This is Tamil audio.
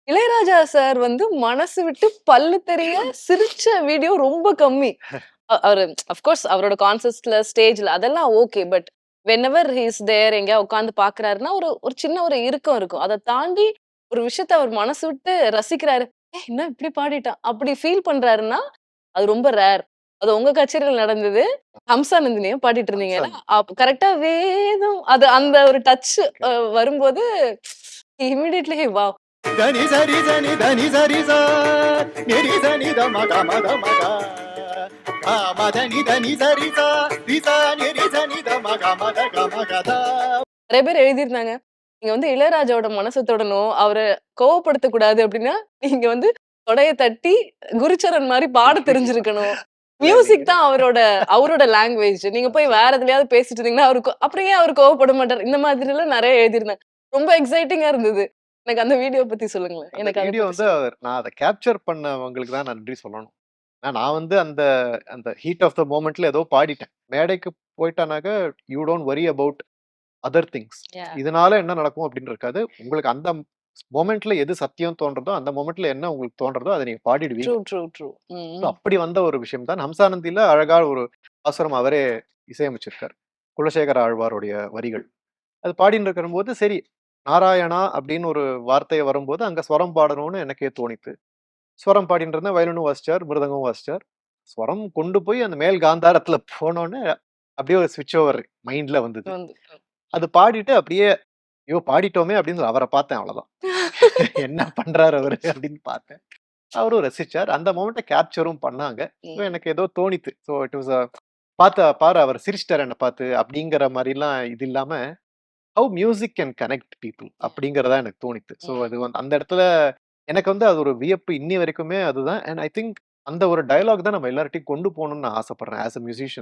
இளையராஜா சார் வந்து மனசு விட்டு பல்லு தெரிய சிரிச்ச வீடியோ ரொம்ப கம்மி. அவரு அஃப்கோர்ஸ் அவரோட கான்சர்ட்ஸ்ல, ஸ்டேஜ்ல அதெல்லாம் okay. But whenever he is there எங்கேயா உட்கார்ந்து பார்க்குறாருன்னா, ஒரு ஒரு சின்ன ஒரு இறுக்கம் இருக்கும். அத தாண்டி ஒரு விஷயத்த அவர் மனசு விட்டு ரசிக்கிறாரு. என்ன இப்படி பாடிட்டான்?" அப்படி ஃபீல் பண்றாருன்னா, அது ரொம்ப ரேர். அது உங்க கச்சேரியில நடந்தது. ஹம்சா நந்தினிய பாடிட்டு இருந்தீங்கல்ல, ஹம்சன். கரெக்ட்டா வேதம் அது அந்த ஒரு டச் வரும்போது இமிடியேட்லி வாவ்! దని సరి జని దని సరి సా నిరి సని ద మగ మగ మగ ఆ మదని దని సరి సా రి సా నిరి సని ద మగ మగ గ మగ ద நெறைய பேர் எழுதியிருந்தாங்க. நீங்க வந்து இளையராஜாவோட மனச தொடணும். அவர கோவப்படுத்தக் கூடாது அப்டின்னா, நீங்க வந்து தொடைய தட்டி குருச்சரன் மாரி பாட தெரிஞ்சிருக்கணும். இல்ல நீங்க மியூசிக் தான் அவரோட அவரோட லாங்குவேஜ். நீங்க போய் வேற எதுலயாவது பேசிட்டு இருந்தீங்கன்னா, அவருக்கு அப்புறம் ஏன் அவரு கோவப்பட மாட்டாரு? இந்த மாதிரிலாம் நெறைய எழுதியிருந்தாங்க. ரொம்ப எக்ஸைட்டிங்கா இருந்தது. எனக்கு அந்த வீடியோ பத்தி சொல்லுங்களேன். அந்த எனக்கு அத வீடியோ பத்தி வந்து நான் அத கேப்சர் பண்ணவங்களுக்கு தான் நன்றி சொல்லணும். நான் வந்து அந்த அந்த ஹீட் ஆஃப் த மொமெண்ட்ல ஏதோ பாடிட்டேன். மேடைக்கு போயிட்டானாக்க you don't worry about other things. Yeah. இதனால என்ன நடக்கும் அப்படின்னு இருக்காது. உங்களுக்கு அந்த மொமெண்ட்ல எது சத்தியம் தோன்றதோ, அந்த மொமெண்ட்ல என்ன உங்களுக்கு தோன்றதோ அத நீங்க ட்ரூ, பாடிடுவீங்க. True, true. Hmm, so hmm. அப்படி வந்த ஒரு விஷயம் தான். ஹம்சானந்தில அழகா ஒரு பாசுரம் அவரே இசையமைச்சிருக்காரு. குலசேகர ஆழ்வாருடைய வரிகள். அது பாடின்னு இருக்கும்போது, சரி நாராயணா அப்படின்னு ஒரு வார்த்தை வரும்போது, அங்க ஸ்வரம் பாடணும்னு எனக்கே தோணித்து. ஸ்வரம் பாடின்னு இருந்தேன். வயலினும் வாசிச்சார், மிருதங்கமும் வாசிச்சார். ஸ்வரம் கொண்டு போய் அந்த மேல் காந்தாரத்துல போனோனே, அப்படியே ஒரு ஸ்விட்ச் ஓவர் மைண்ட்ல வந்தது. வந்து அது பாடிட்டு அப்படியே, ஐயோ! பாடிட்டோமே அப்படின்னு அவர பார்த்தேன் அவ்வளவுதான். என்ன பண்றாரு அவரு அப்படின்னு பார்த்தேன். அவரும் ரசிச்சார். அந்த மொமெண்ட்ட கேப்சரும் பண்ணாங்க. ஸோ ம். எனக்கு ஏதோ தோணித்து. ஸோ இட் வாஸ் பாத்தா பாரு அவர் சிரிச்சுட்டாரு என்ன பார்த்து அப்படிங்கிற மாரிலாம் இது இல்லாம, how music can connect people அப்படிங்கிறதா எனக்கு தோணித்து. ஸோ ம். அது வந்து அந்த இடத்துல எனக்கு வந்து அது ஒரு வியப்பு இன்னி வரைக்குமே அதுதான். அண்ட் ஐ திங்க் அந்த ஒரு டயலாக் தான் நம்ம எல்லார்ட்டயும் கொண்டு போணும்னு நான் ஆசைப்படுறேன். As a musician.